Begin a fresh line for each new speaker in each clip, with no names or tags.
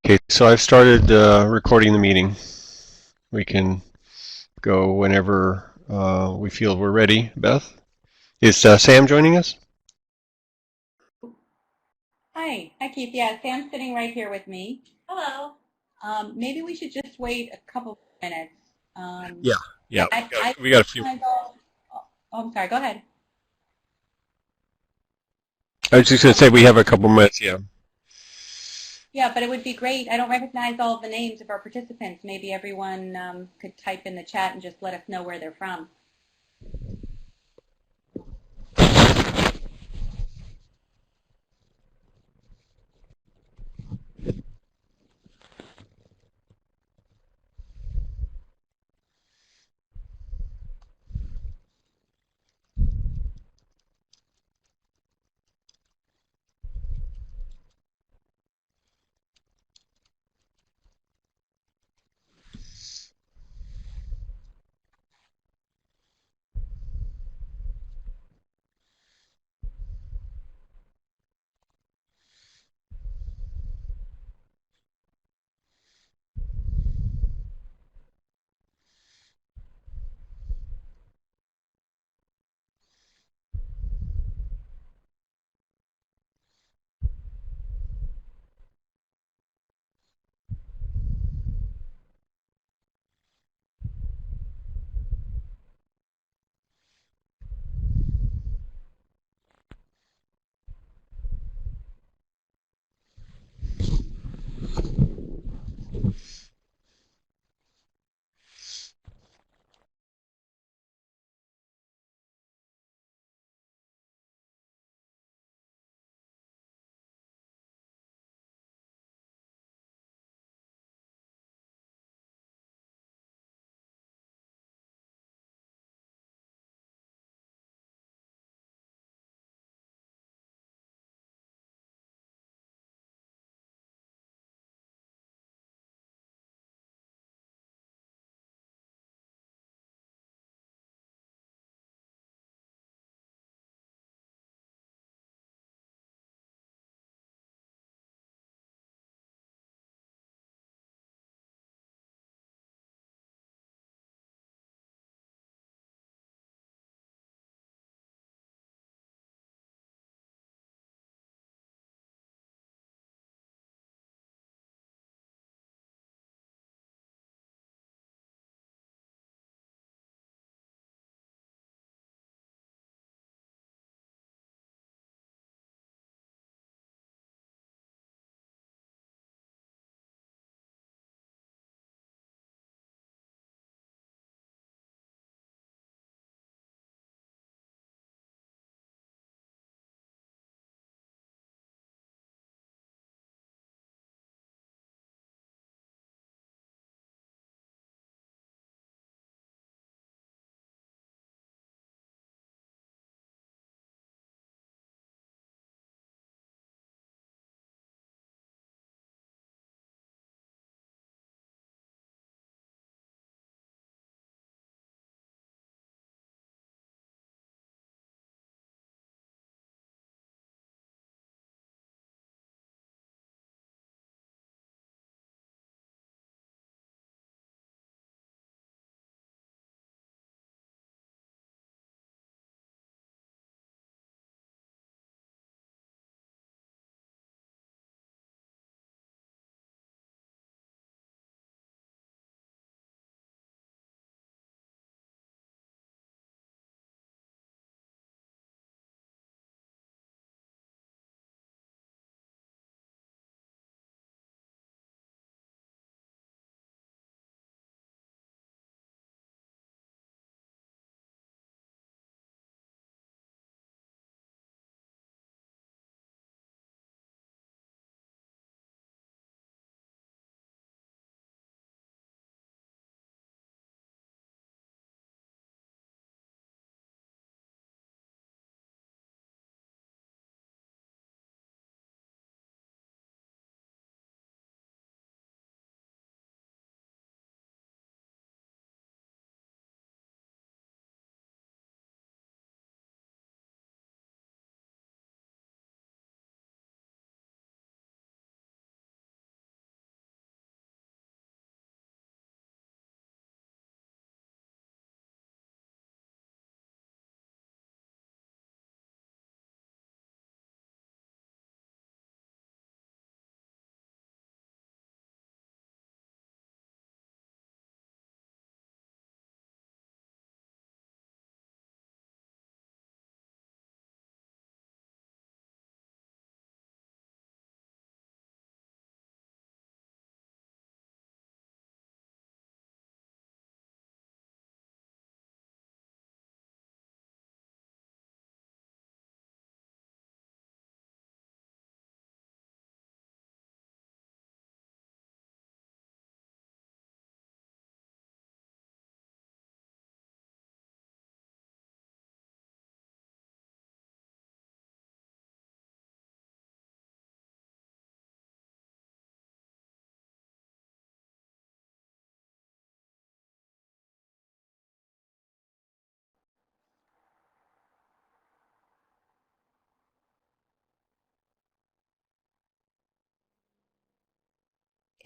Okay, so I've started recording the meeting. We can go whenever we feel we're ready. Beth, is Sam joining us?
Hi, Keith. Yeah, Sam's sitting right here with me. Hello. Maybe we should just wait a couple minutes. Um,
Yeah, yeah.
I
We got a few.
recognize all. Oh, I'm sorry. Go ahead.
I was just going to say we have a couple minutes. Yeah.
Yeah, but it would be great. I don't recognize all of the names of our participants. Maybe everyone could type in the chat and just let us know where they're from.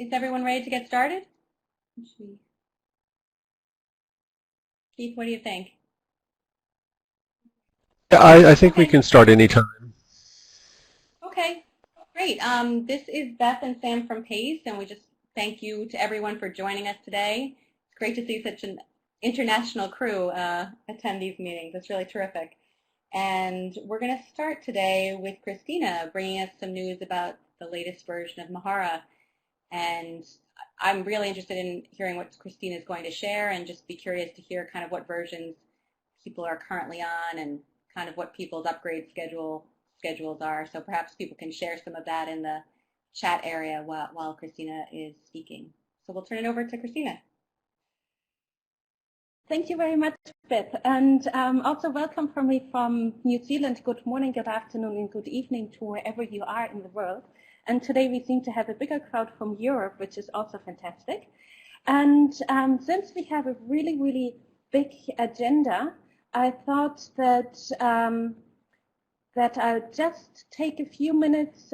Is everyone ready to get started? Keith, what do you think?
I think we can start anytime.
Okay, great. This is Beth and Sam from PACE, and we just thank you to everyone for joining us today. It's great to see such an international crew attend these meetings. It's really terrific. And we're going to start today with Christina bringing us some news about the latest version of Mahara. And I'm really interested in hearing what Christina is going to share, and just be curious to hear kind of what versions people are currently on and kind of what people's upgrade schedules are. So perhaps people can share some of that in the chat area while Christina is speaking. So we'll turn it over to Christina.
Thank you very much, Beth, and also welcome from me from New Zealand. Good morning, good afternoon, and good evening to wherever you are in the world. And today we seem to have a bigger crowd from Europe, which is also fantastic. And since we have a really, really big agenda, I thought that I'll just take a few minutes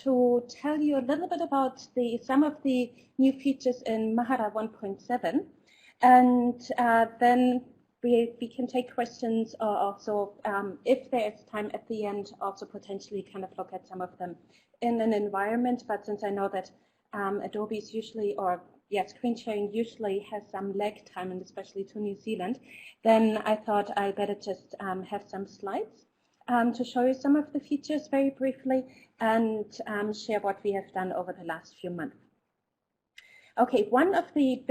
to tell you a little bit about some of the new features in Mahara 1.7. And then we can take questions, or also, if there is time at the end, also potentially kind of look at some of them in an environment. But since I know that Adobe's usually, screen sharing usually has some lag time, and especially to New Zealand, then I thought I better just have some slides to show you some of the features very briefly, and share what we have done over the last few months. Okay, one of the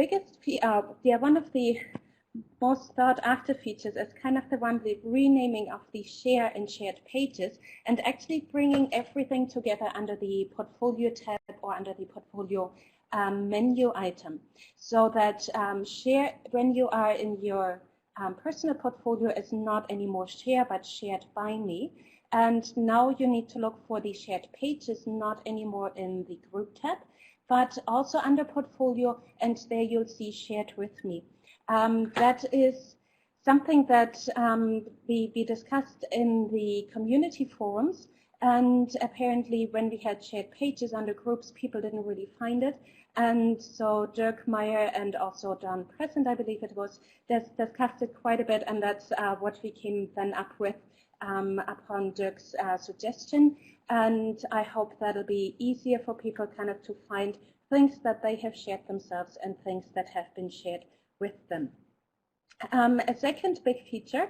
most sought after features is kind of the one, the renaming of the share and shared pages, and actually bringing everything together under the portfolio tab or under the portfolio menu item, so that share, when you are in your personal portfolio, is not anymore share but shared by me. And now you need to look for the shared pages, not anymore in the group tab, but also under portfolio, and there you'll see shared with me. That is something that we discussed in the community forums, and apparently when we had shared pages under groups, people didn't really find it. And so Dirk Meyer and also Don Present, I believe it was, discussed it quite a bit, and that's what we came then up with upon Dirk's suggestion. And I hope that'll be easier for people kind of to find things that they have shared themselves and things that have been shared with them. A second big feature,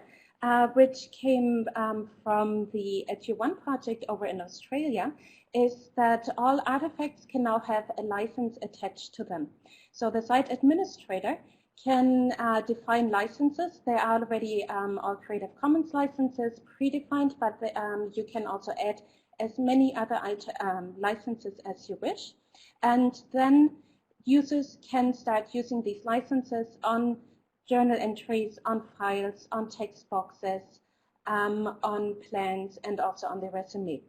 which came from the Edu1 project over in Australia, is that all artifacts can now have a license attached to them. So the site administrator can define licenses. There are already all Creative Commons licenses predefined, but you can also add as many other licenses as you wish. And then users can start using these licenses on journal entries, on files, on text boxes, on plans, and also on the resume.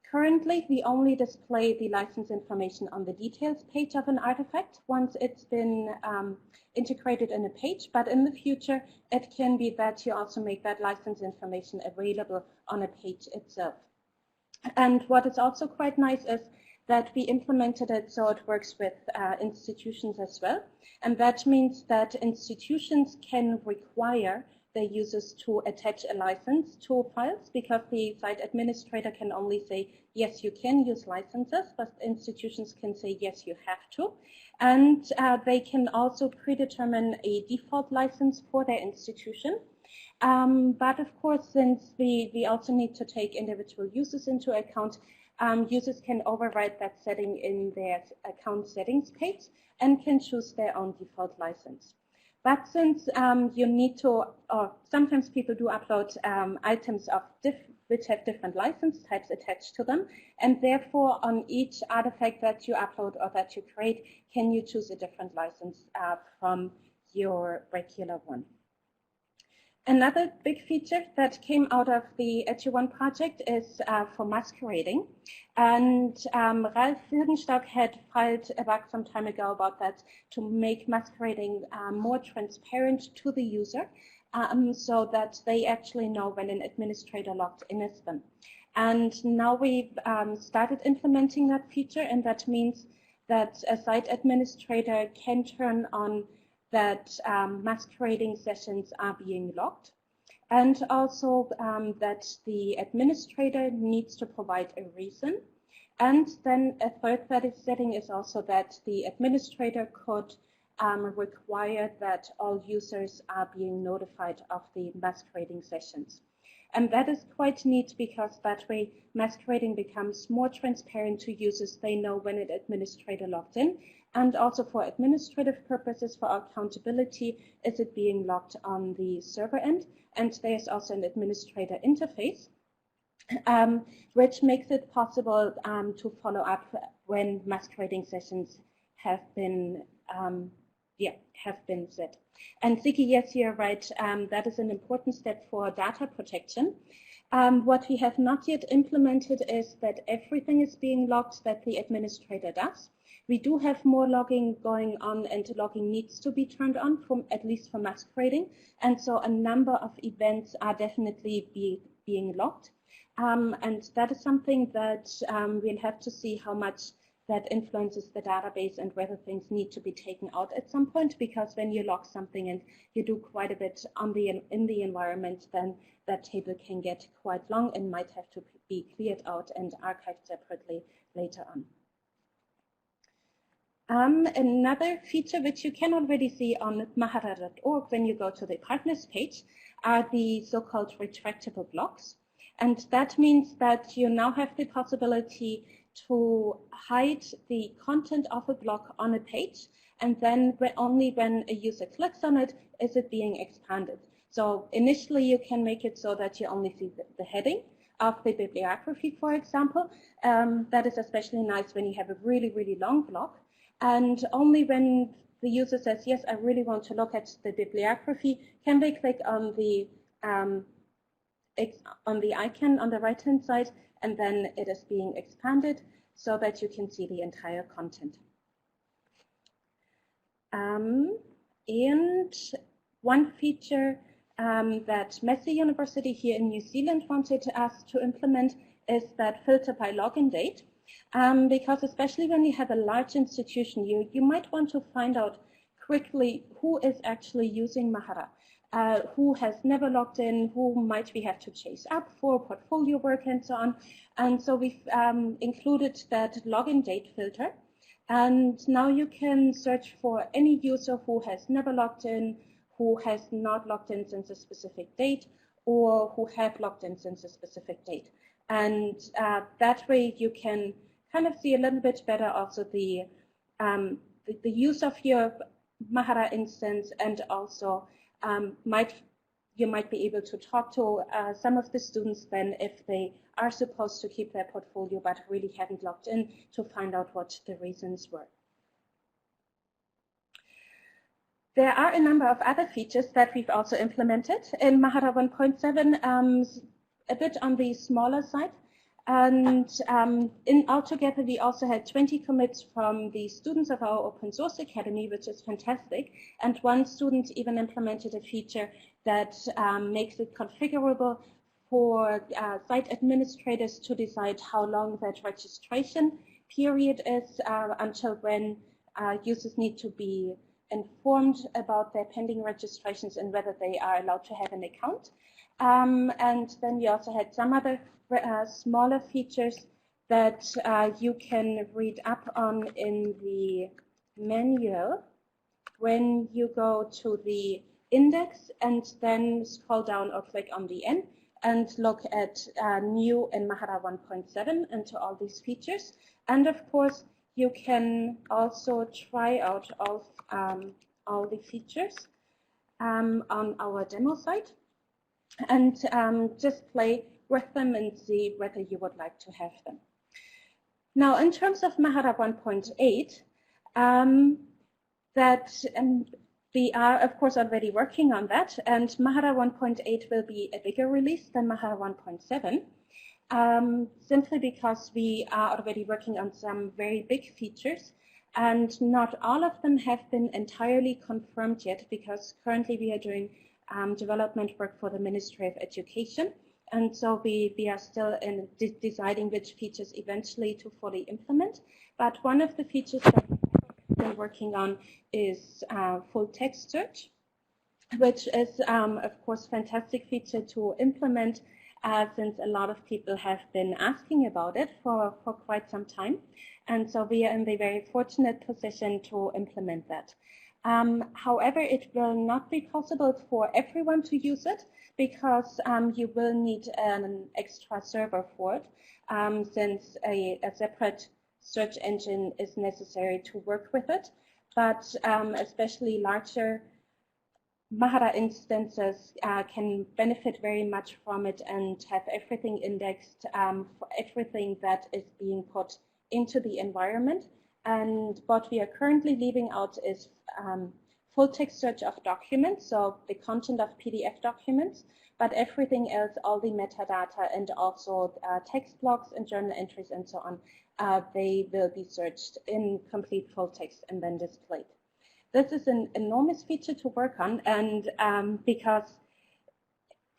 Currently, we only display the license information on the details page of an artifact once it's been integrated in a page, but in the future, it can be that you also make that license information available on a page itself. And what is also quite nice is that we implemented it so it works with institutions as well. And that means that institutions can require their users to attach a license to files, because the site administrator can only say, yes, you can use licenses, but institutions can say, yes, you have to. And they can also predetermine a default license for their institution. But of course, since we also need to take individual users into account, users can override that setting in their account settings page and can choose their own default license. But since you need to, or sometimes people do upload items of which have different license types attached to them, and therefore on each artifact that you upload or that you create, can you choose a different license from your regular one. Another big feature that came out of the Edu1 project is for masquerading. And Ralf Wildenstock had filed a bug some time ago about that, to make masquerading more transparent to the user, so that they actually know when an administrator logged in as them. And now we've started implementing that feature, and that means that a site administrator can turn on that masquerading sessions are being logged, and also that the administrator needs to provide a reason. And then a third setting is also that the administrator could require that all users are being notified of the masquerading sessions. And that is quite neat because that way masquerading becomes more transparent to users. They know when an administrator logged in, and also for administrative purposes, for accountability, is it being logged on the server end. And there's also an administrator interface, which makes it possible to follow up when masquerading sessions have been set. And Ziggy, yes, you're right. That is an important step for data protection. What we have not yet implemented is that everything is being logged that the administrator does. We do have more logging going on, and logging needs to be turned on, at least for masquerading. And so a number of events are definitely being logged. And that is something that we'll have to see how much that influences the database and whether things need to be taken out at some point, because when you log something and you do quite a bit in the environment, then that table can get quite long and might have to be cleared out and archived separately later on. Another feature which you can already see on mahara.org when you go to the partners page are the so-called retractable blocks. And that means that you now have the possibility to hide the content of a block on a page, and then only when a user clicks on it is it being expanded. So initially you can make it so that you only see the heading of the bibliography, for example. That is especially nice when you have a really, really long block. And only when the user says, yes, I really want to look at the bibliography, can they click on the icon on the right-hand side, and then it is being expanded so that you can see the entire content. And one feature that Massey University here in New Zealand wanted us to implement is that filter by login date. Because especially when you have a large institution, you might want to find out quickly who is actually using Mahara. Who has never logged in, who might we have to chase up for portfolio work and so on. And so we've included that login date filter. And now you can search for any user who has never logged in, who has not logged in since a specific date, or who have logged in since a specific date. And that way you can kind of see a little bit better also the use of your Mahara instance, and also you might be able to talk to some of the students then if they are supposed to keep their portfolio but really haven't logged in, to find out what the reasons were. There are a number of other features that we've also implemented in Mahara 1.7, a bit on the smaller side. And altogether, we also had 20 commits from the students of our Open Source Academy, which is fantastic. And one student even implemented a feature that makes it configurable for site administrators to decide how long that registration period is until when users need to be informed about their pending registrations and whether they are allowed to have an account. And then we also had some other smaller features that you can read up on in the manual when you go to the index and then scroll down or click on the N and look at new in Mahara 1.7 and to all these features. And of course, you can also try out all the features on our demo site and just play with them and see whether you would like to have them. Now, in terms of Mahara 1.8, we are, of course, already working on that, and Mahara 1.8 will be a bigger release than Mahara 1.7, simply because we are already working on some very big features, and not all of them have been entirely confirmed yet, because currently we are doing development work for the Ministry of Education, And so we are still in deciding which features eventually to fully implement. But one of the features that we've been working on is full text search, which is, of course, fantastic feature to implement since a lot of people have been asking about it for quite some time. And so we are in the very fortunate position to implement that. However, it will not be possible for everyone to use it because you will need an extra server for it, since a separate search engine is necessary to work with it. But especially larger Mahara instances can benefit very much from it and have everything indexed for everything that is being put into the environment. And what we are currently leaving out is full text search of documents, so the content of PDF documents, but everything else, all the metadata and also text logs and journal entries and so on, they will be searched in complete full text and then displayed. This is an enormous feature to work on, and because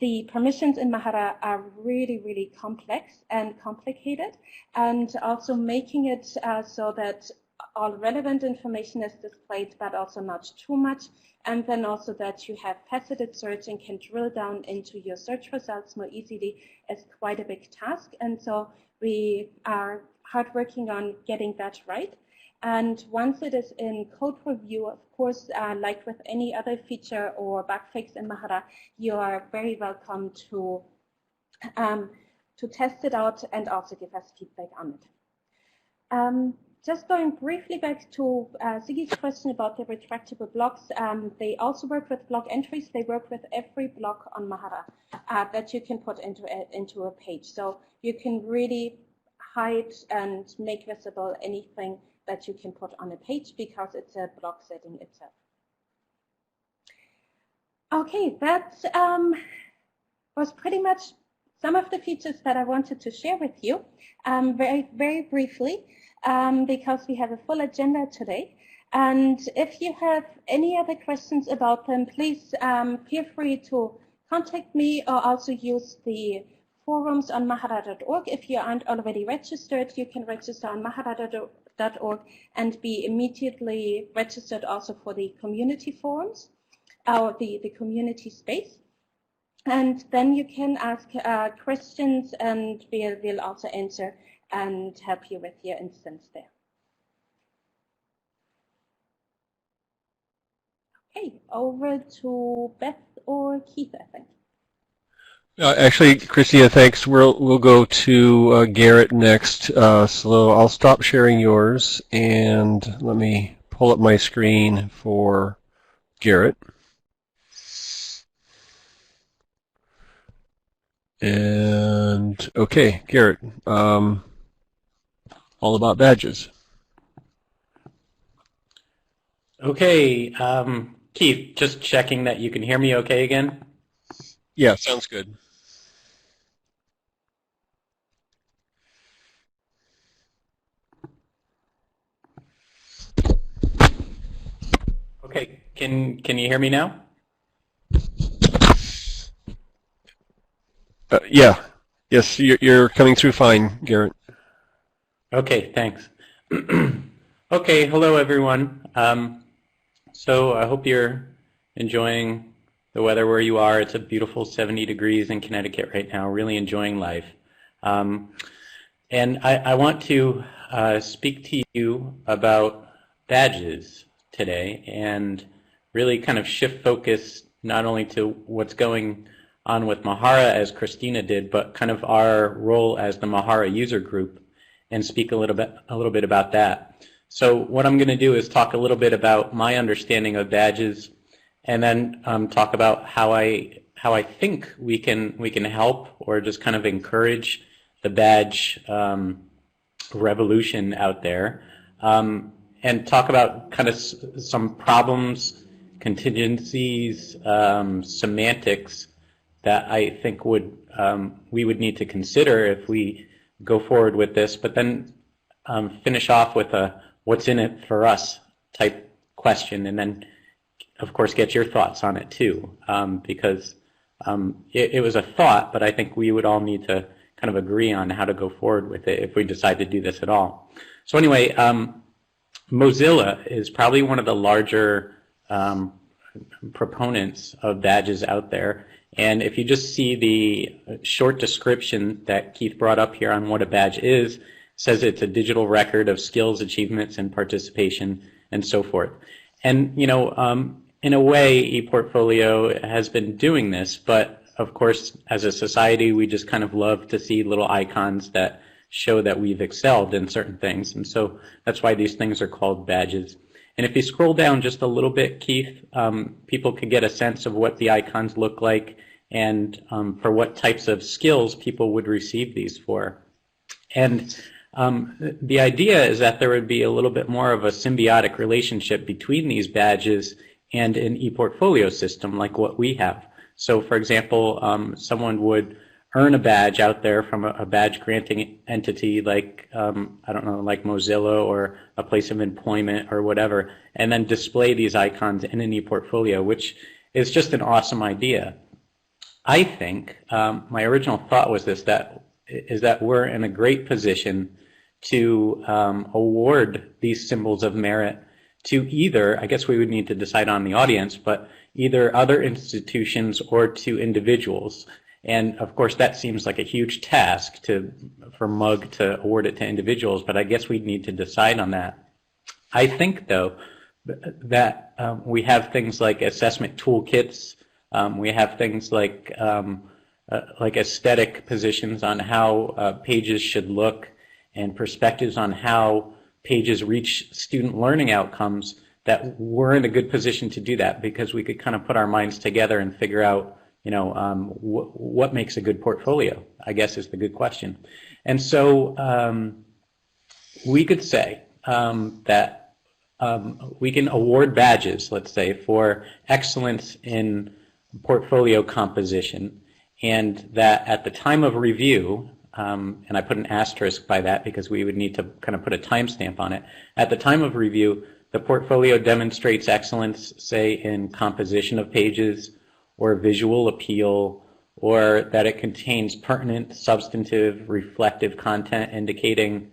the permissions in Mahara are really, really complex and complicated, and also making it so that all relevant information is displayed, but also not too much, and then also that you have faceted search and can drill down into your search results more easily is quite a big task. And so we are hard working on getting that right. And once it is in code review, of course, like with any other feature or bug fix in Mahara, you are very welcome to test it out and also give us feedback on it. Just going briefly back to Siggy's question about the retractable blocks, they also work with block entries. They work with every block on Mahara that you can put into a page. So you can really hide and make visible anything that you can put on a page because it's a block setting itself. Okay, that was pretty much some of the features that I wanted to share with you very, very briefly because we have a full agenda today. And if you have any other questions about them, please feel free to contact me or also use the forums on mahara.org. If you aren't already registered, you can register on mahara.org and be immediately registered also for the community forums or the community space. And then you can ask questions and we'll also answer and help you with your instance there. Okay, over to Beth or Keith, I think.
Actually, Christina, thanks. We'll go to Garrett next. So I'll stop sharing yours and let me pull up my screen for Garrett. And okay, Garrett, all about badges.
Okay, Keith, just checking that you can hear me okay again?
Yeah, sounds good.
Okay, can you hear me now?
Yeah, yes, you're coming through fine, Garrett.
Okay, thanks. Okay, hello everyone. So I hope you're enjoying the weather where you are. It's a beautiful 70 degrees in Connecticut right now, really enjoying life. And I want to speak to you about badges today and really kind of shift focus not only to what's going on with Mahara as Christina did, but kind of our role as the Mahara user group and speak a little bit about that. So what I'm going to do is talk a little bit about my understanding of badges and then talk about how I think we can help or just kind of encourage the badge revolution out there, and talk about kind of some problems, contingencies, semantics that I think we would need to consider if we go forward with this, but then finish off with a what's in it for us type question, and then of course get your thoughts on it too, because it was a thought, but I think we would all need to kind of agree on how to go forward with it if we decide to do this at all. So anyway, Mozilla is probably one of the larger proponents of badges out there. And if you just see the short description that Keith brought up here on what a badge is, it says it's a digital record of skills, achievements, and participation, and so forth. And, you know, in a way, ePortfolio has been doing this, but of course, as a society, we just kind of love to see little icons that show that we've excelled in certain things. And so that's why these things are called badges. And if you scroll down just a little bit, Keith, people could get a sense of what the icons look like and for what types of skills people would receive these for. And the idea is that there would be a little bit more of a symbiotic relationship between these badges and an ePortfolio system like what we have. So for example, someone would earn a badge out there from a badge granting entity like, I don't know, like Mozilla or a place of employment or whatever, and then display these icons in an ePortfolio, which is just an awesome idea. I think my original thought was this, that we're in a great position to award these symbols of merit to either, I guess we would need to decide on the audience, but either other institutions or to individuals. And of course that seems like a huge task for MUG to award it to individuals, but I guess we'd need to decide on that. I think though that we have things like assessment toolkits, we have things like aesthetic positions on how pages should look and perspectives on how pages reach student learning outcomes, that we're in a good position to do that because we could kind of put our minds together and figure out, you know, what makes a good portfolio, I guess is the good question. And so we could say that we can award badges, let's say, for excellence in portfolio composition, and that at the time of review, and I put an asterisk by that because we would need to kind of put a timestamp on it. At the time of review, the portfolio demonstrates excellence, say, in composition of pages, or visual appeal, or that it contains pertinent, substantive, reflective content indicating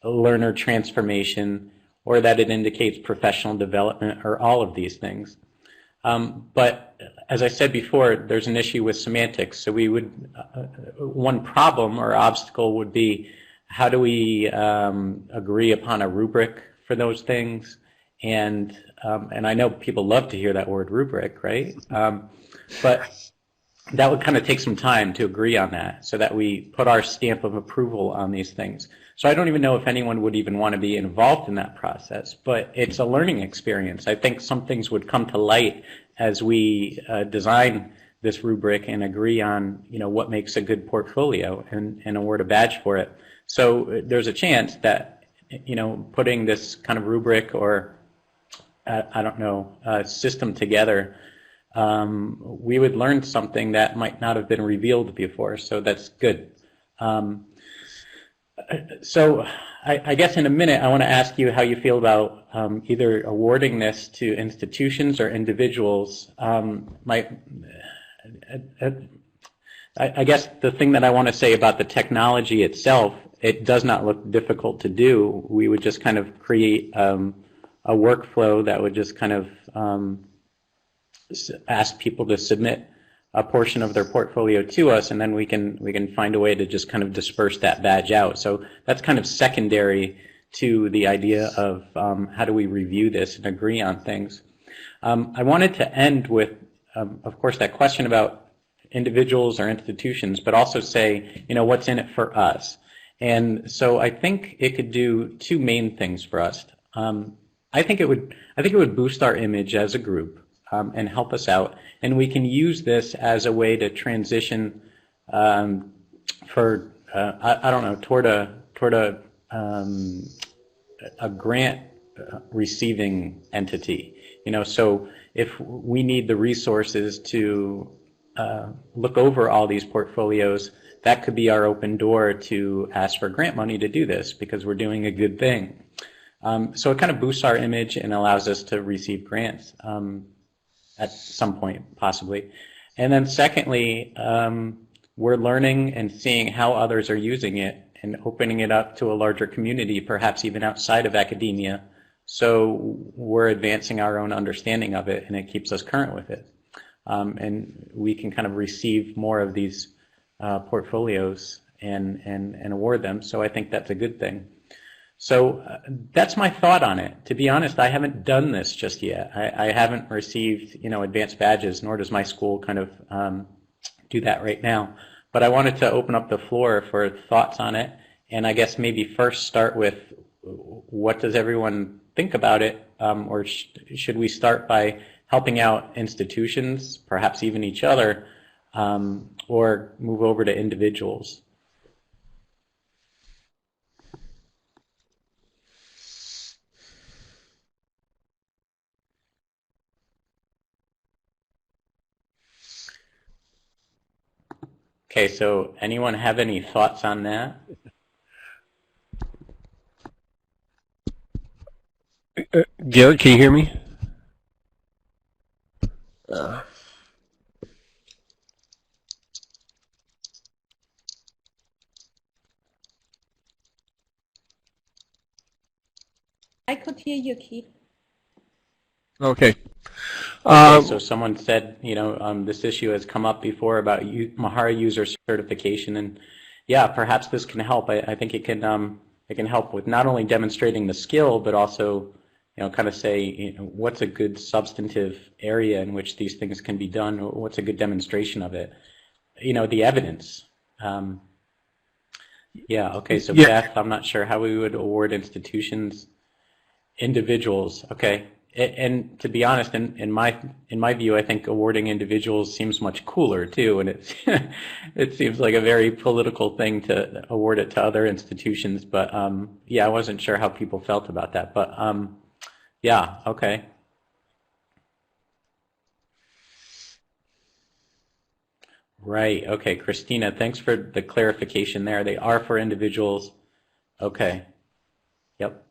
learner transformation, or that it indicates professional development, or all of these things. But as I said before, there's an issue with semantics. So we would, one problem or obstacle would be, how do we agree upon a rubric for those things? And I know people love to hear that word rubric, right? But that would kind of take some time to agree on that so that we put our stamp of approval on these things. So I don't even know if anyone would even want to be involved in that process, but it's a learning experience. I think some things would come to light as we design this rubric and agree on, you know, what makes a good portfolio and award a badge for it. So there's a chance that, you know, putting this kind of rubric or, I don't know, system together, we would learn something that might not have been revealed before, so that's good. So I guess in a minute I want to ask you how you feel about either awarding this to institutions or individuals. I guess the thing that I want to say about the technology itself, it does not look difficult to do. We would just kind of create a workflow that would just kind of ask people to submit a portion of their portfolio to us, and then we can find a way to just kind of disperse that badge out. So that's kind of secondary to the idea of how do we review this and agree on things. I wanted to end with, of course, that question about individuals or institutions, but also say, you know, what's in it for us? And so I think it could do two main things for us. I think it would boost our image as a group. And help us out, and we can use this as a way to transition for I don't know, toward a grant receiving entity. You know, so if we need the resources to look over all these portfolios, that could be our open door to ask for grant money to do this because we're doing a good thing. So it kind of boosts our image and allows us to receive grants. At some point, possibly. And then secondly, we're learning and seeing how others are using it and opening it up to a larger community, perhaps even outside of academia. So we're advancing our own understanding of it, and it keeps us current with it. And we can kind of receive more of these portfolios and award them. So I think that's a good thing. So that's my thought on it. To be honest, I haven't done this just yet. I haven't received, advanced badges, nor does my school kind of do that right now. But I wanted to open up the floor for thoughts on it, and I guess maybe first start with what does everyone think about it, or should we start by helping out institutions, perhaps even each other, or move over to individuals? Okay, so anyone have any thoughts on that?
Garrett, can you hear me?
I could hear you, Keith.
Okay.
Okay, so someone said, this issue has come up before about Mahara user certification, and yeah, perhaps this can help. I think it can help with not only demonstrating the skill, but also, kind of say, what's a good substantive area in which these things can be done, or what's a good demonstration of it, the evidence. Yeah, okay, so
Yeah.
Beth, I'm not sure how we would award institutions, individuals, okay. And to be honest, in my view, I think awarding individuals seems much cooler too, and it seems like a very political thing to award it to other institutions. But yeah, I wasn't sure how people felt about that. But yeah, okay. Right. Okay, Christina, thanks for the clarification there. They are for individuals. Okay. Yep.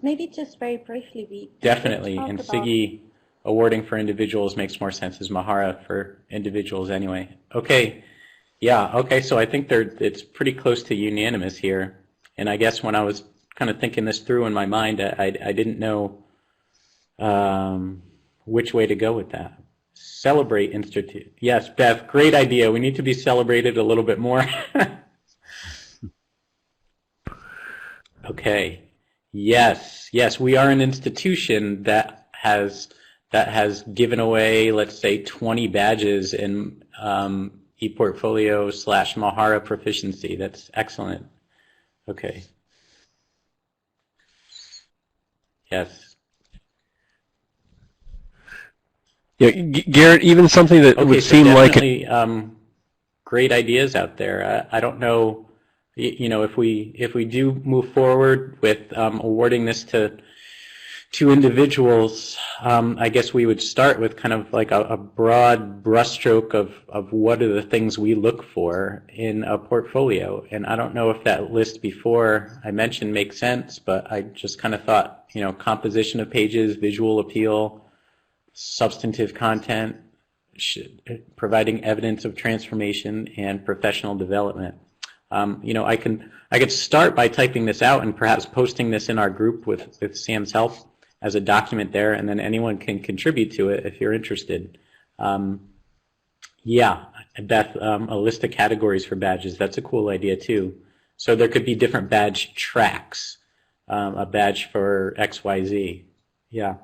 Maybe just very briefly, we
Definitely,
talk
and
about
SIGI awarding for individuals makes more sense as Mahara for individuals anyway. Okay, yeah, okay, so I think it's pretty close to unanimous here. And I guess when I was kind of thinking this through in my mind, I didn't know which way to go with that. Celebrate Institute. Yes, Beth, great idea. We need to be celebrated a little bit more. Okay. Yes, we are an institution that has given away, let's say, 20 badges in ePortfolio / Mahara proficiency. That's excellent. Okay. Yes.
Yeah, Garrett, even something that
Okay,
would
so
seem like
definitely great ideas out there. I don't know. If we do move forward with awarding this to individuals, I guess we would start with kind of like a broad brushstroke of what are the things we look for in a portfolio. And I don't know if that list before I mentioned makes sense, but I just kind of thought, composition of pages, visual appeal, substantive content, providing evidence of transformation, and professional development. I could start by typing this out and perhaps posting this in our group with Sam's help as a document there, and then anyone can contribute to it if you're interested. Yeah, Beth, a list of categories for badges, that's a cool idea too. So there could be different badge tracks, a badge for XYZ. Yeah.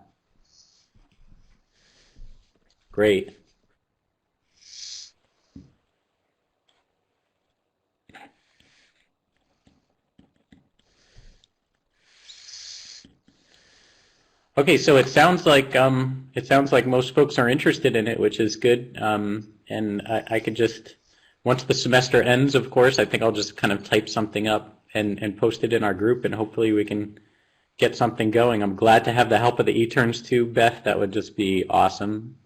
Great. Okay, so it sounds like most folks are interested in it, which is good. And I could just, once the semester ends, of course, I think I'll just kind of type something up and post it in our group, and hopefully we can get something going. I'm glad to have the help of the eTerms too, Beth. That would just be awesome.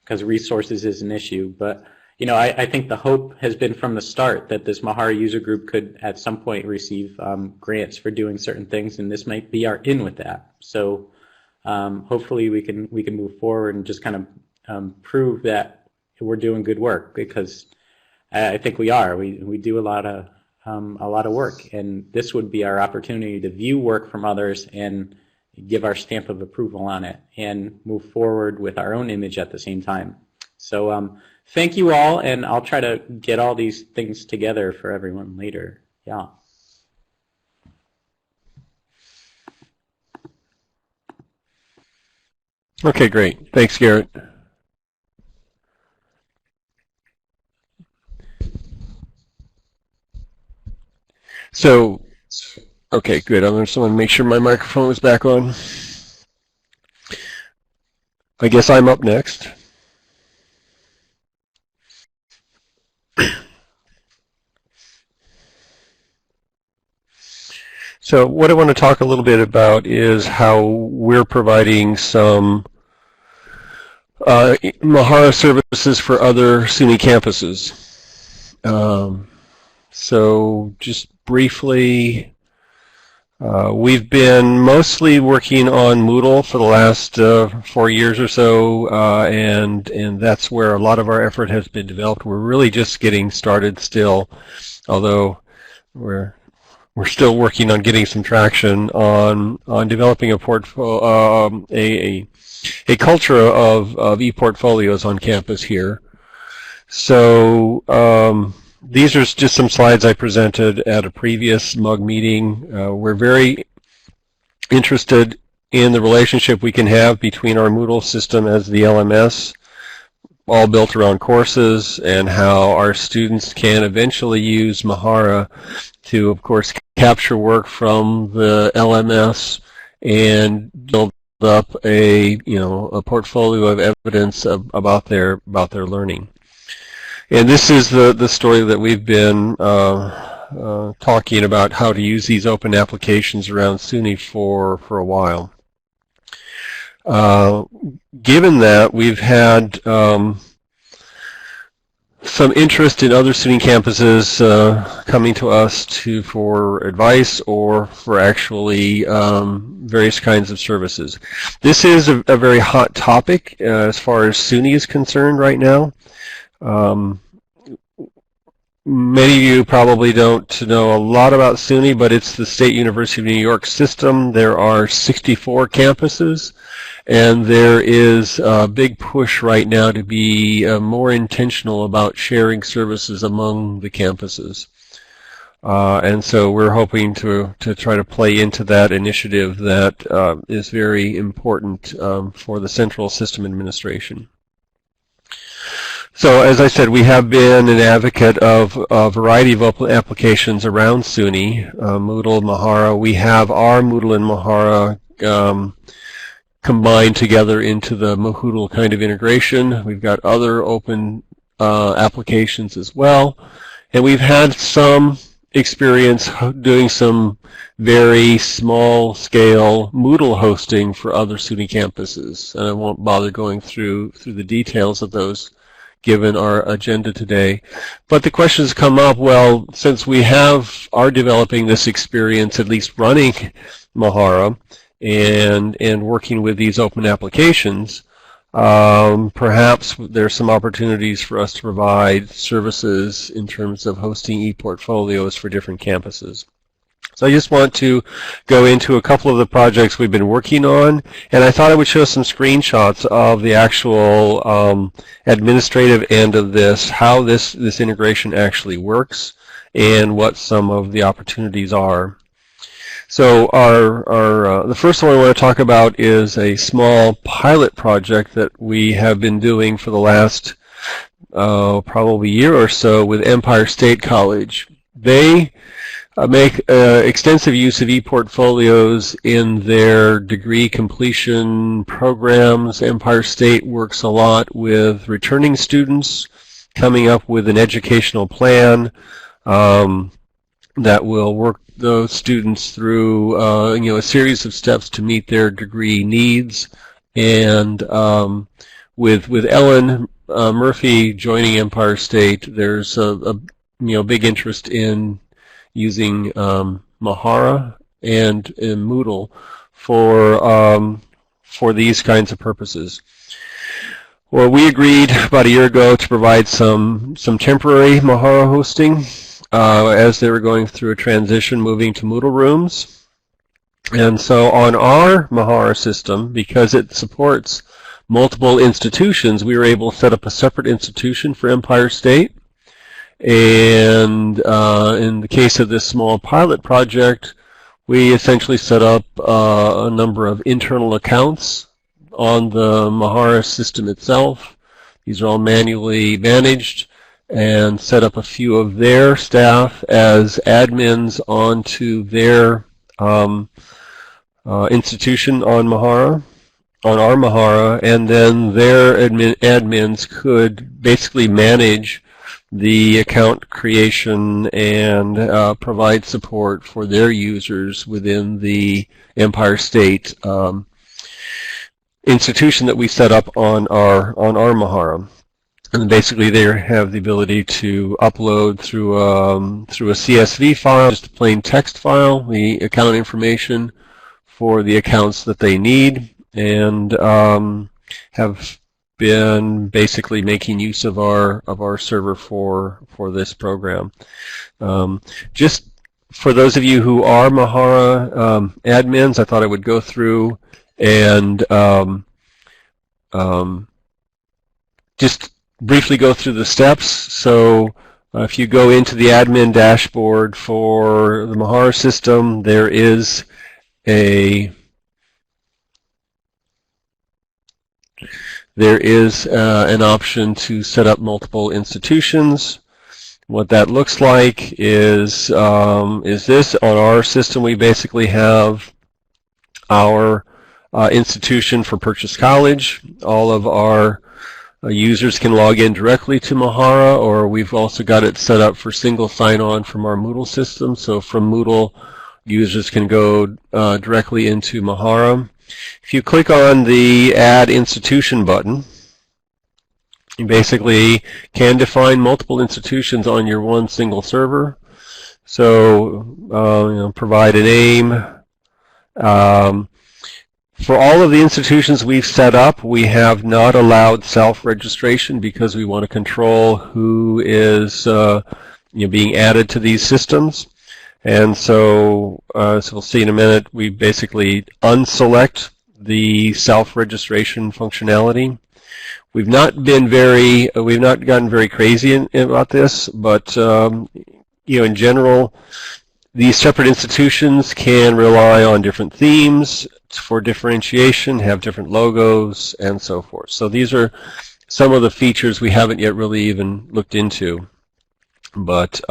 Because resources is an issue, but I think the hope has been from the start that this Mahara user group could at some point receive grants for doing certain things, and this might be our in with that. So hopefully we can move forward and just kind of prove that we're doing good work, because I think we are. We do a lot of work, and this would be our opportunity to view work from others and give our stamp of approval on it and move forward with our own image at the same time. So thank you all, and I'll try to get all these things together for everyone later. Yeah.
Okay, great. Thanks, Garrett. So, okay, good. I just want to make sure my microphone was back on. I guess I'm up next. So what I want to talk a little bit about is how we're providing some Mahara services for other SUNY campuses. So just briefly, we've been mostly working on Moodle for the last 4 years or so, and that's where a lot of our effort has been developed. We're really just getting started still, although we're still working on getting some traction on developing a portfolio, a culture of e-portfolios on campus here. So these are just some slides I presented at a previous MUG meeting. We're very interested in the relationship we can have between our Moodle system as the LMS, all built around courses, and how our students can eventually use Mahara to, of course, capture work from the LMS and build up a portfolio of evidence about their learning. And this is the story that we've been talking about, how to use these open applications around SUNY for a while. Given that, we've had some interest in other SUNY campuses coming to us for advice or for actually various kinds of services. This is a very hot topic as far as SUNY is concerned right now. Many of you probably don't know a lot about SUNY, but it's the State University of New York system. There are 64 campuses, and there is a big push right now to be more intentional about sharing services among the campuses. And so we're hoping to try to play into that initiative that is very important for the central system administration. So as I said, we have been an advocate of a variety of open applications around SUNY, Moodle, Mahara. We have our Moodle and Mahara combined together into the Moodle kind of integration. We've got other open applications as well. And we've had some experience doing some very small scale Moodle hosting for other SUNY campuses. And I won't bother going through the details of those given our agenda today. But the questions come up, well, since we are developing this experience, at least running Mahara and working with these open applications, perhaps there's some opportunities for us to provide services in terms of hosting e-portfolios for different campuses. So I just want to go into a couple of the projects we've been working on, and I thought I would show some screenshots of the actual administrative end of this, how this integration actually works, and what some of the opportunities are. So the first one I want to talk about is a small pilot project that we have been doing for the last probably year or so with Empire State College. They make extensive use of e-portfolios in their degree completion programs. Empire State works a lot with returning students, coming up with an educational plan that will work those students through a series of steps to meet their degree needs. And with Ellen Murphy joining Empire State, there's a big interest in using Mahara and Moodle for for these kinds of purposes. Well, we agreed about a year ago to provide some temporary Mahara hosting as they were going through a transition moving to Moodle rooms. And so on our Mahara system, because it supports multiple institutions, we were able to set up a separate institution for Empire State. And in the case of this small pilot project, we essentially set up a number of internal accounts on the Mahara system itself. These are all manually managed, and set up a few of their staff as admins onto their institution on Mahara, on our Mahara, and then their admins could basically manage the account creation and provide support for their users within the Empire State institution that we set up on our Mahara. And basically they have the ability to upload through a CSV file, just a plain text file, the account information for the accounts that they need, and have been basically making use of our server for this program. Just for those of you who are Mahara admins, I thought I would go through and just briefly go through the steps. So if you go into the admin dashboard for the Mahara system, there is an option to set up multiple institutions. What that looks like is this. On our system, we basically have our institution for Purchase College. All of our users can log in directly to Mahara, or we've also got it set up for single sign-on from our Moodle system. So from Moodle, users can go directly into Mahara. If you click on the Add Institution button, you basically can define multiple institutions on your one single server. So provide a name. For all of the institutions we've set up, we have not allowed self-registration because we want to control who is being added to these systems. And so, as we'll see in a minute, we basically unselect the self-registration functionality. We've not gotten very crazy about this, but in general, these separate institutions can rely on different themes for differentiation, have different logos, and so forth. So these are some of the features we haven't yet really even looked into. But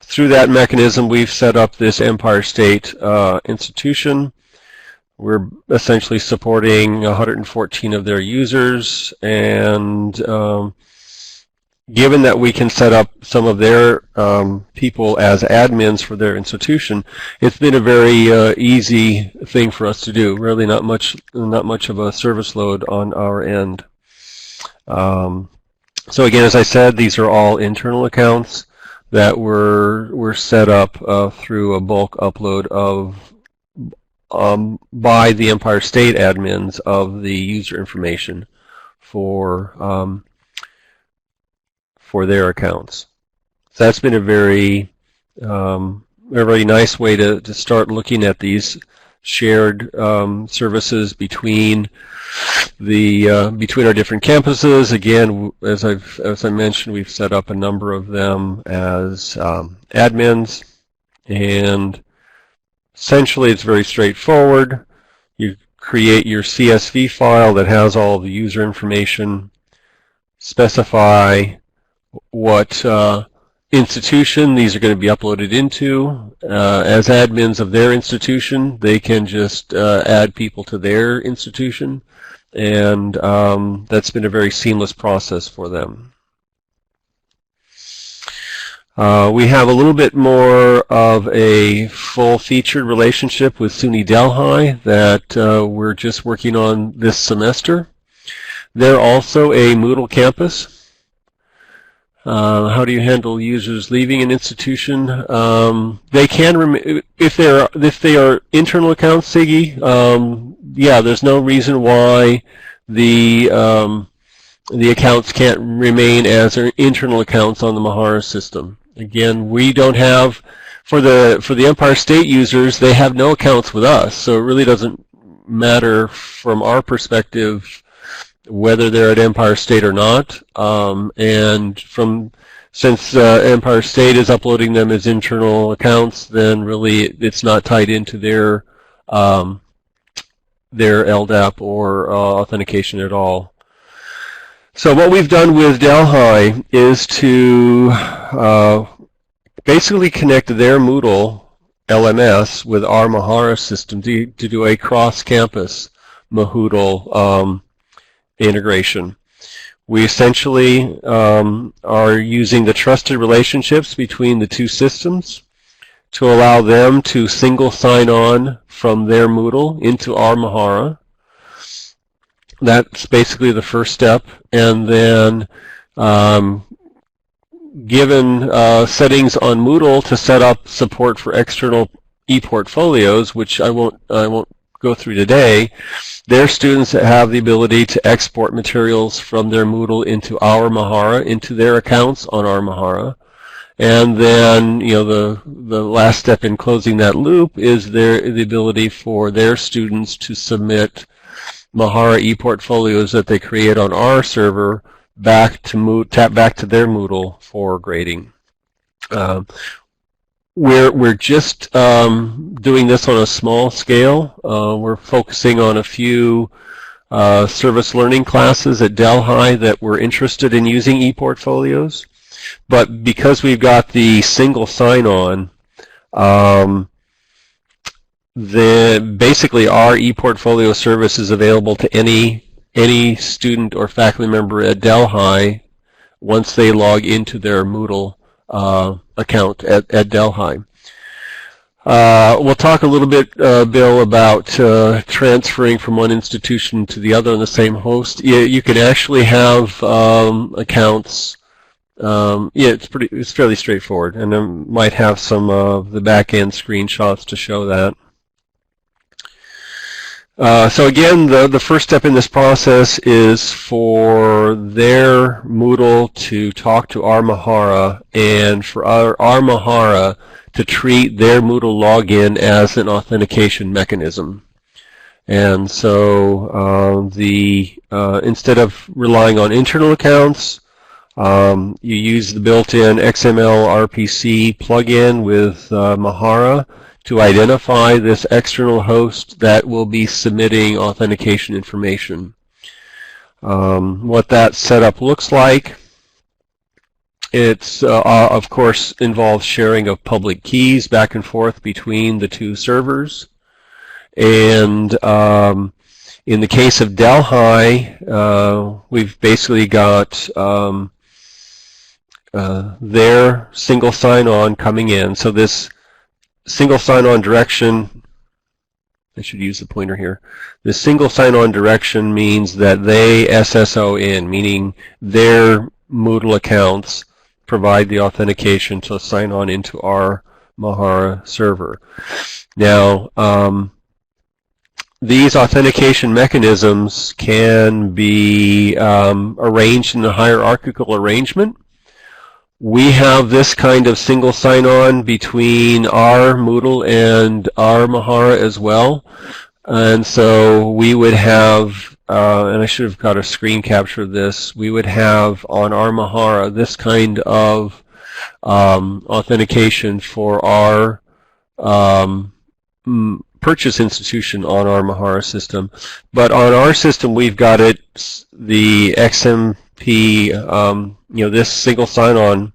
through that mechanism, we've set up this Empire State institution. We're essentially supporting 114 of their users, and given that we can set up some of their people as admins for their institution, it's been a very easy thing for us to do. Really, not much of a service load on our end. So again, as I said, these are all internal accounts that were set up through a bulk upload by the Empire State admins of the user information for their accounts. So that's been a very nice way to start looking at these shared services between our different campuses. Again, as I mentioned, we've set up a number of them as admins, and essentially it's very straightforward. You create your CSV file that has all of the user information, specify what institution these are going to be uploaded into. As admins of their institution, they can just add people to their institution, and that's been a very seamless process for them. We have a little bit more of a full-featured relationship with SUNY Delhi that we're just working on this semester. They're also a Moodle campus. How do you handle users leaving an institution? They can, if they are internal accounts, Siggy, yeah, there's no reason why the accounts can't remain as internal accounts on the Mahara system. Again, we don't have, for the Empire State users, they have no accounts with us, so it really doesn't matter from our perspective whether they're at Empire State or not. And since Empire State is uploading them as internal accounts, then really it's not tied into their LDAP or authentication at all. So what we've done with Delhi is to basically connect their Moodle LMS with our Mahara system to do a cross-campus Mahoodle integration. We essentially are using the trusted relationships between the two systems to allow them to single sign on from their Moodle into our Mahara. That's basically the first step. And then given settings on Moodle to set up support for external e-portfolios, which I won't go through today, their students have the ability to export materials from their Moodle into our Mahara, into their accounts on our Mahara. And then, the last step in closing that loop is the ability for their students to submit Mahara e-portfolios that they create on our server back to their Moodle for grading. We're just doing this on a small scale. We're focusing on a few service learning classes at Delhi that were interested in using e-portfolios. But because we've got the single sign-on, basically our e-portfolio service is available to any student or faculty member at Delhi once they log into their Moodle account at Delhi. We'll talk a little bit, Bill, about transferring from one institution to the other on the same host. You can actually have accounts. It's fairly straightforward, and I might have some of the back-end screenshots to show that. So again, the first step in this process is for their Moodle to talk to our Mahara, and for our Mahara to treat their Moodle login as an authentication mechanism. And so instead of relying on internal accounts, you use the built-in XML RPC plugin with Mahara to identify this external host that will be submitting authentication information. What that setup looks like, it's of course involves sharing of public keys back and forth between the two servers. And in the case of Delhi, we've basically got their single sign-on coming in. So this single sign-on direction, I should use the pointer here. The single sign-on direction means that they SSO in, meaning their Moodle accounts provide the authentication to sign on into our Mahara server. Now, these authentication mechanisms can be arranged in a hierarchical arrangement. We have this kind of single sign-on between our Moodle and our Mahara as well. And so we would have, and I should have got a screen capture of this, we would have on our Mahara this kind of authentication for our purchase institution on our Mahara system. But on our system, we've got the XMP, this single sign-on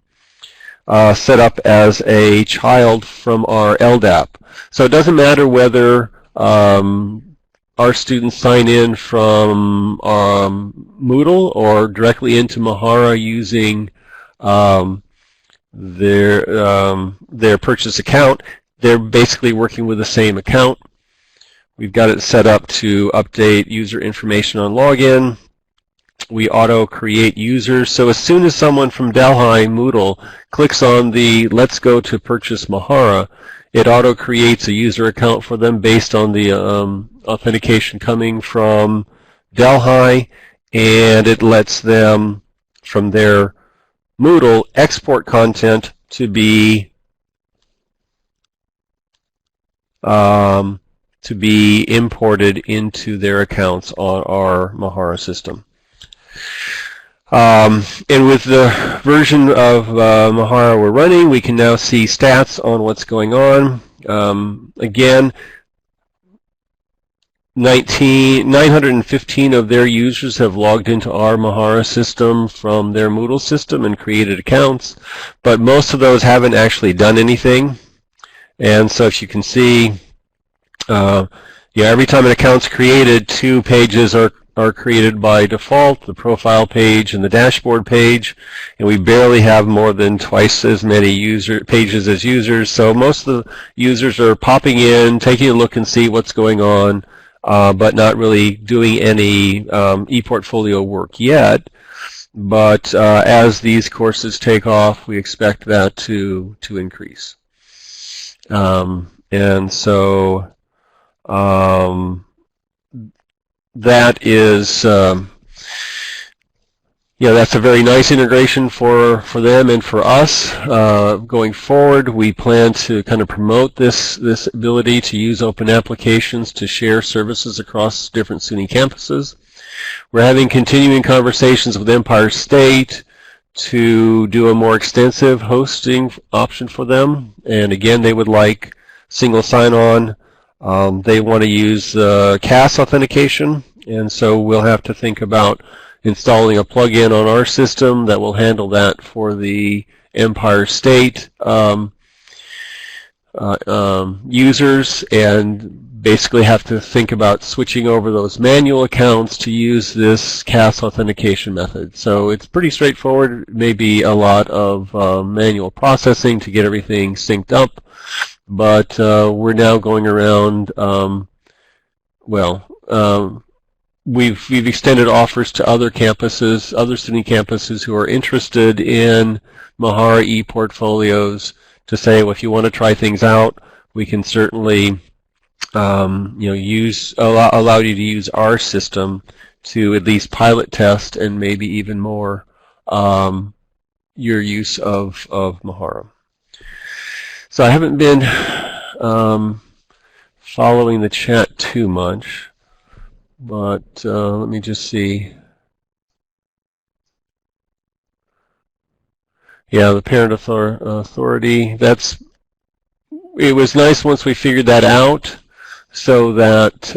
set up as a child from our LDAP. So it doesn't matter whether our students sign in from Moodle or directly into Mahara using their purchase account. They're basically working with the same account. We've got it set up to update user information on login, we auto-create users. So as soon as someone from Delhi Moodle clicks on the Let's Go to Purchase Mahara, it auto-creates a user account for them based on the authentication coming from Delhi, and it lets them, from their Moodle, export content to be imported into their accounts on our Mahara system. And with the version of Mahara we're running, we can now see stats on what's going on. Again, 915 of their users have logged into our Mahara system from their Moodle system and created accounts, but most of those haven't actually done anything. And so if you can see, every time an account's created, 2 pages are created by default, the profile page and the dashboard page, and we barely have more than twice as many pages as users. So most of the users are popping in, taking a look and see what's going on, but not really doing any ePortfolio work yet. But as these courses take off, we expect that to increase. And so that is, that's a very nice integration for them and for us. Going forward, we plan to kind of promote this ability to use open applications to share services across different SUNY campuses. We're having continuing conversations with Empire State to do a more extensive hosting option for them. And again, they would like single sign-on. They want to use CAS authentication, and so we'll have to think about installing a plugin on our system that will handle that for the Empire State users, and basically have to think about switching over those manual accounts to use this CAS authentication method. So it's pretty straightforward. Maybe a lot of manual processing to get everything synced up, but we're now going around, we've extended offers to other campuses, other SUNY campuses who are interested in Mahara ePortfolios to say, well, if you want to try things out, we can certainly allow you to use our system to at least pilot test and maybe even more your use of Mahara. So I haven't been following the chat too much, but let me just see. Yeah, the parent authority, it was nice once we figured that out, so that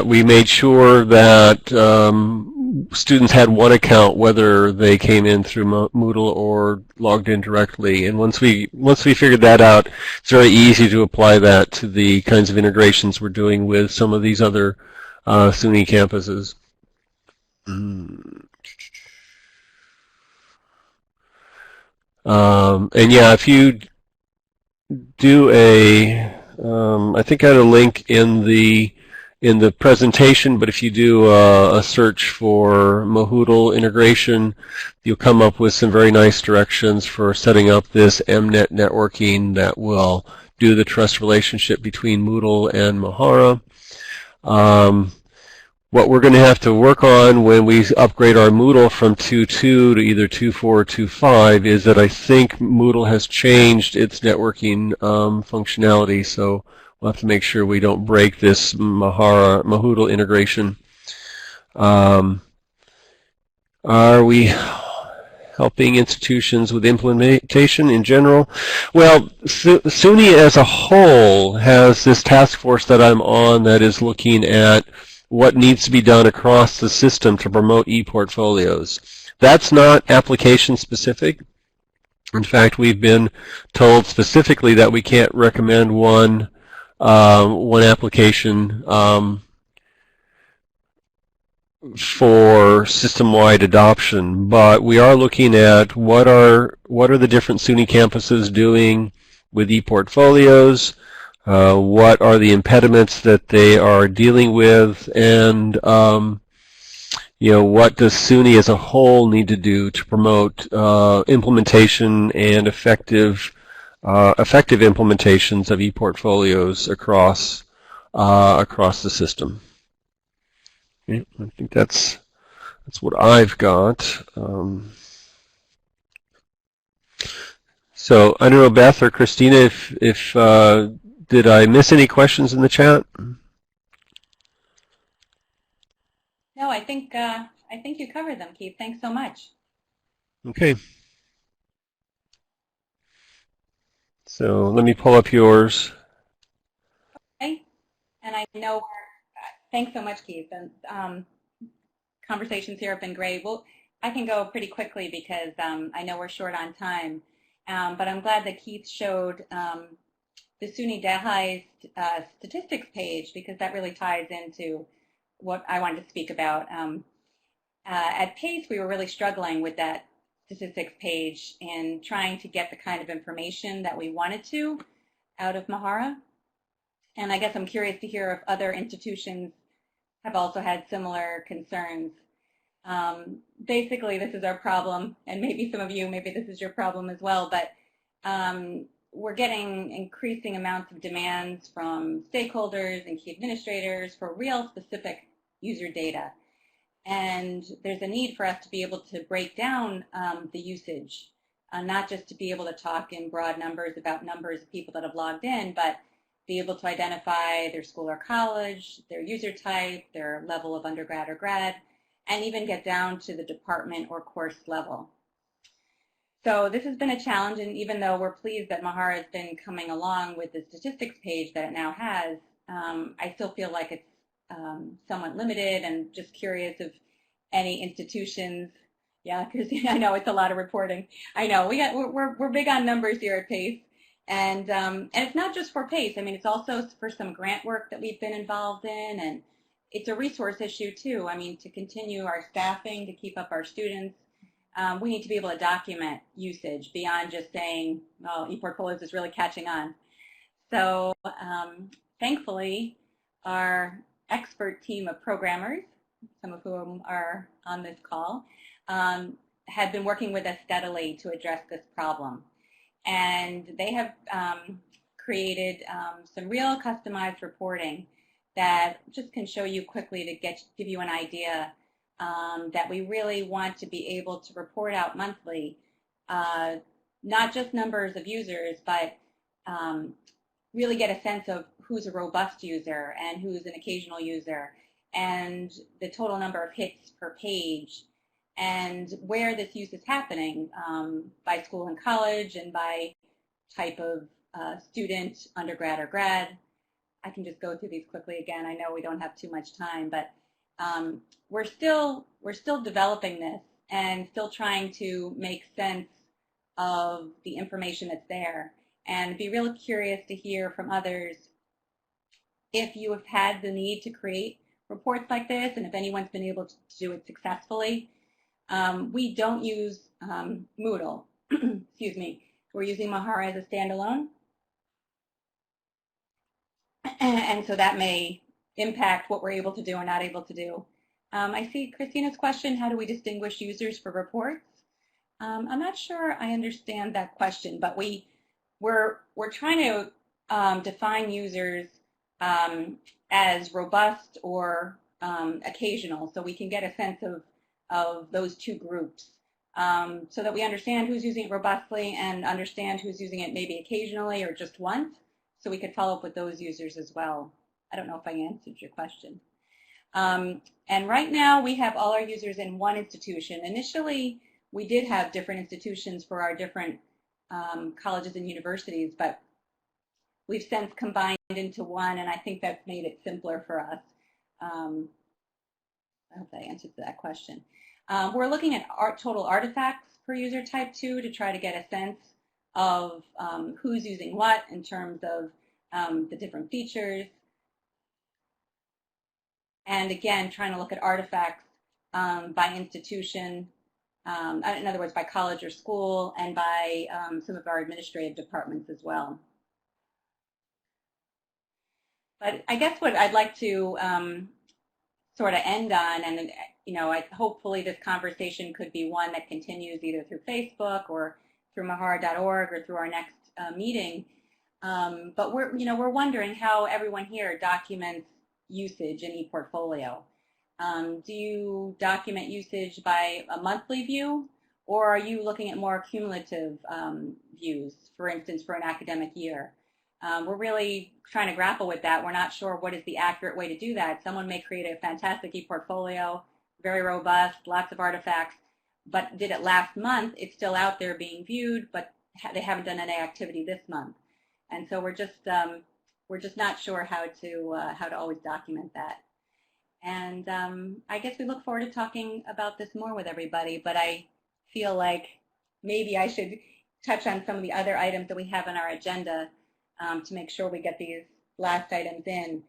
we made sure that students had one account whether they came in through Moodle or logged in directly. And once we figured that out, it's very easy to apply that to the kinds of integrations we're doing with some of these other SUNY campuses. And yeah, if you do I think I had a link in the presentation, but if you do a search for Moodle integration, you'll come up with some very nice directions for setting up this MNet networking that will do the trust relationship between Moodle and Mahara. What we're going to have to work on when we upgrade our Moodle from 2.2 to either 2.4 or 2.5 is that I think Moodle has changed its networking functionality, so we'll have to make sure we don't break this Moodle integration. Are we helping institutions with implementation in general? Well, SUNY as a whole has this task force that I'm on that is looking at what needs to be done across the system to promote ePortfolios. That's not application specific. In fact, we've been told specifically that we can't recommend one application for system-wide adoption, but we are looking at what are the different SUNY campuses doing with ePortfolios. what are the impediments that they are dealing with, and what does SUNY as a whole need to do to promote implementation and effective implementations of e-portfolios across the system. Okay, I think that's what I've got. So I don't know, Beth or Christina, if did I miss any questions in the chat?
No, I think you covered them, Keith. Thanks so much.
Okay. So let me pull up yours.
Okay. And I know thanks so much, Keith. And conversations here have been great. Well, I can go pretty quickly because I know we're short on time. But I'm glad that Keith showed the SUNY Dahai statistics page, because that really ties into what I wanted to speak about. At PACE, we were really struggling with that statistics page and trying to get the kind of information that we wanted to out of Mahara. And I guess I'm curious to hear if other institutions have also had similar concerns. Basically, this is our problem, and maybe some of you, maybe this is your problem as well, but we're getting increasing amounts of demands from stakeholders and key administrators for real specific user data. And there's a need for us to be able to break down the usage, not just to be able to talk in broad numbers about numbers of people that have logged in, but be able to identify their school or college, their user type, their level of undergrad or grad, and even get down to the department or course level. So this has been a challenge, and even though we're pleased that Mahara has been coming along with the statistics page that it now has, I still feel like it's somewhat limited, and just curious if any institutions, yeah, because I know it's a lot of reporting. I know we're big on numbers here at PACE, and it's not just for PACE. I mean, it's also for some grant work that we've been involved in, and it's a resource issue too. I mean, to continue our staffing, to keep up our students, we need to be able to document usage beyond just saying, well, ePortfolios is really catching on. So thankfully, our expert team of programmers, some of whom are on this call, had been working with us steadily to address this problem. And they have created some real customized reporting that just can show you quickly to give you an idea that we really want to be able to report out monthly, not just numbers of users, but really get a sense of who's a robust user and who's an occasional user, and the total number of hits per page, and where this use is happening by school and college, and by type of student, undergrad or grad. I can just go through these quickly again. I know we don't have too much time, but we're still developing this and still trying to make sense of the information that's there, and be real curious to hear from others if you have had the need to create reports like this, and if anyone's been able to do it successfully. We don't use Moodle, excuse me. We're using Mahara as a standalone, and so that may impact what we're able to do or not able to do. I see Christina's question, how do we distinguish users for reports? I'm not sure I understand that question, but we're trying to define users as robust or occasional, so we can get a sense of those two groups, so that we understand who's using it robustly and understand who's using it maybe occasionally or just once, so we could follow up with those users as well. I don't know if I answered your question. And right now we have all our users in one institution. Initially, we did have different institutions for our different colleges and universities, but we've since combined into one, and I think that's made it simpler for us. I hope that answers that question. We're looking at total artifacts per user type too, to try to get a sense of who's using what in terms of the different features. And again, trying to look at artifacts by institution, in other words, by college or school, and by some of our administrative departments as well. But I guess what I'd like to sort of end on, and hopefully this conversation could be one that continues either through Facebook or through mahara.org or through our next meeting. But we're wondering how everyone here documents usage in ePortfolio. Do you document usage by a monthly view, or are you looking at more cumulative views, for instance, for an academic year? We're really trying to grapple with that. We're not sure what is the accurate way to do that. Someone may create a fantastic ePortfolio, very robust, lots of artifacts, but did it last month, it's still out there being viewed, but they haven't done any activity this month. And so we're just not sure how to always document that. And I guess we look forward to talking about this more with everybody, but I feel like maybe I should touch on some of the other items that we have on our agenda to make sure we get these last items in.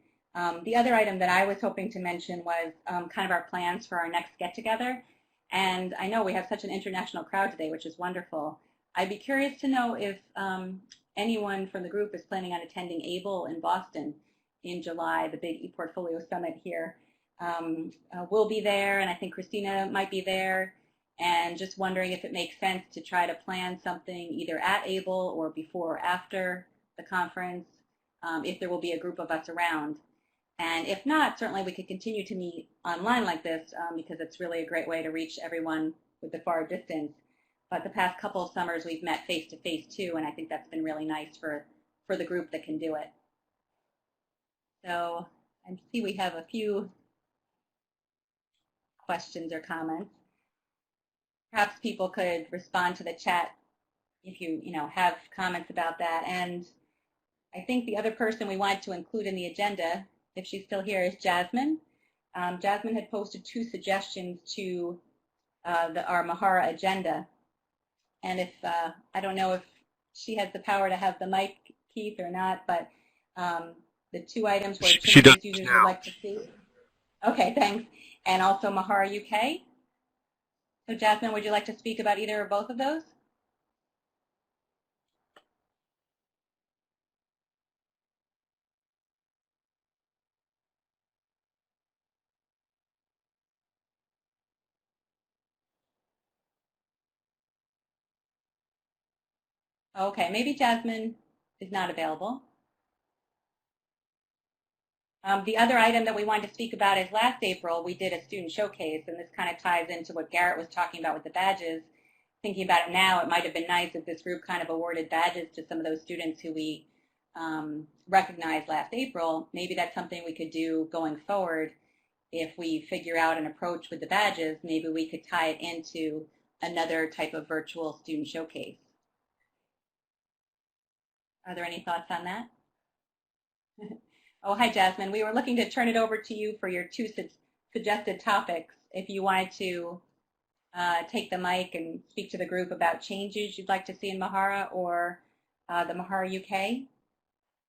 The other item that I was hoping to mention was kind of our plans for our next get-together. And I know we have such an international crowd today, which is wonderful. I'd be curious to know if anyone from the group is planning on attending ABLE in Boston in July, the big ePortfolio Summit here. We'll be there, and I think Christina might be there, and just wondering if it makes sense to try to plan something either at ABLE or before or after the conference, if there will be a group of us around. And if not, certainly we could continue to meet online like this because it's really a great way to reach everyone with the far distance. But the past couple of summers we've met face-to-face too, and I think that's been really nice for the group that can do it. So I see we have a few questions or comments. Perhaps people could respond to the chat if you have comments about that. And I think the other person we wanted to include in the agenda, if she's still here, is Jasmine. Jasmine had posted 2 suggestions to our Mahara agenda. And if I don't know if she has the power to have the mic, Keith, or not, but the 2 items were
She does
changes users
now.
would like to see. Okay, thanks. And also Mahara UK. So Jasmine, would you like to speak about either or both of those? Okay, maybe Jasmine is not available. The other item that we wanted to speak about is last April we did a student showcase, and this kind of ties into what Garrett was talking about with the badges. Thinking about it now, it might have been nice if this group kind of awarded badges to some of those students who we recognized last April. Maybe that's something we could do going forward. If we figure out an approach with the badges, maybe we could tie it into another type of virtual student showcase. Are there any thoughts on that? Oh, hi, Jasmine. We were looking to turn it over to you for your 2 suggested topics. If you wanted to take the mic and speak to the group about changes you'd like to see in Mahara, or the Mahara UK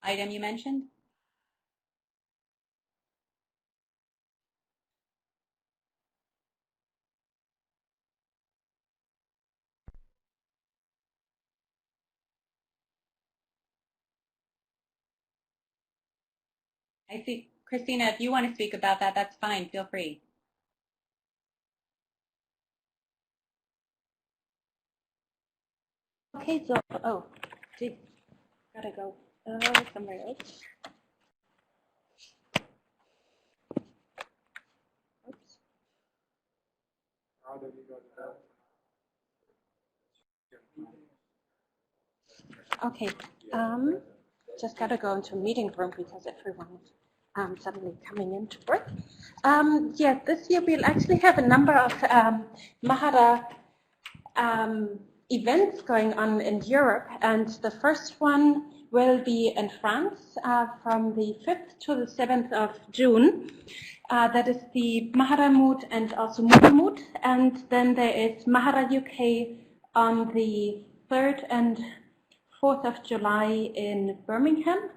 item you mentioned. I see, Christina, if you want to speak about that, that's fine. Feel free.
Okay, so, gotta go somewhere else. Oops. Okay, just gotta go into a meeting room because everyone is suddenly coming into work. Yeah, this year we'll actually have a number of Mahara events going on in Europe, and the first one will be in France from the 5th to the 7th of June. That is the Mahara Mood and also Mood Mood, and then there is Mahara UK on the 3rd and 4th of July in Birmingham.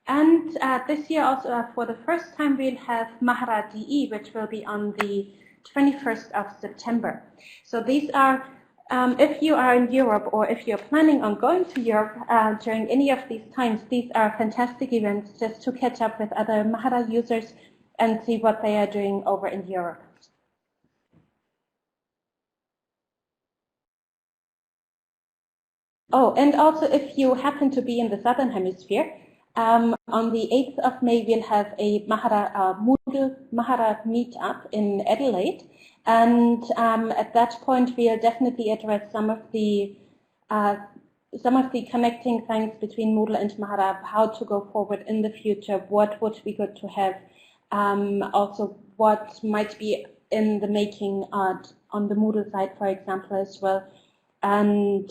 And this year also for the first time we'll have Mahara DE, which will be on the 21st of September. So these are If you are in Europe or if you're planning on going to Europe during any of these times, these are fantastic events just to catch up with other Mahara users and see what they are doing over in Europe. Oh, and also if you happen to be in the Southern Hemisphere, on the 8th of May we'll have a Mahara Moodle Mahara meetup in Adelaide. And at that point, we'll definitely address some of the connecting things between Moodle and Mahara, how to go forward in the future, what would be good to have, also what might be in the making on the Moodle side, for example, as well, and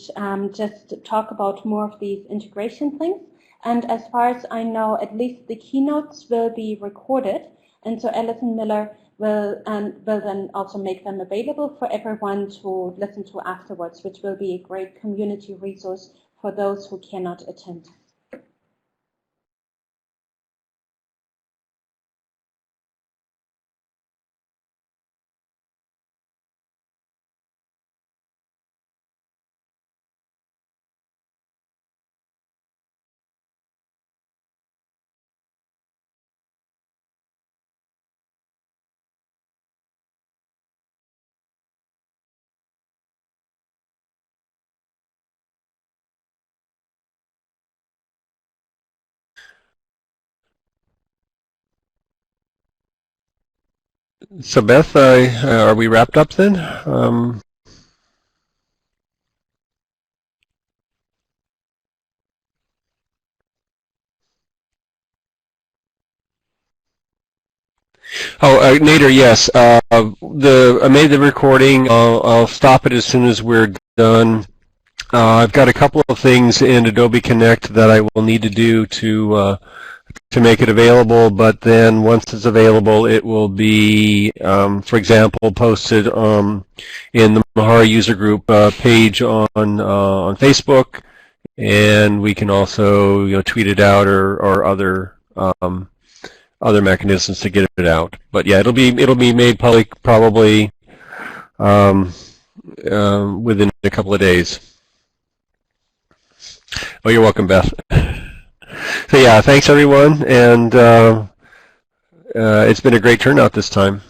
just talk about more of these integration things. And as far as I know, at least the keynotes will be recorded, and so Alison Miller will then also make them available for everyone to listen to afterwards, which will be a great community resource for those who cannot attend.
So Beth, are we wrapped up then? Oh, Nader, yes. I made the recording. I'll stop it as soon as we're done. I've got a couple of things in Adobe Connect that I will need to do to make it available, but then once it's available, it will be, for example, posted in the Mahara user group page on Facebook, and we can also tweet it out or other mechanisms to get it out. But yeah, it'll be made public probably within a couple of days. Oh, you're welcome, Beth. So yeah, thanks everyone, and it's been a great turnout this time.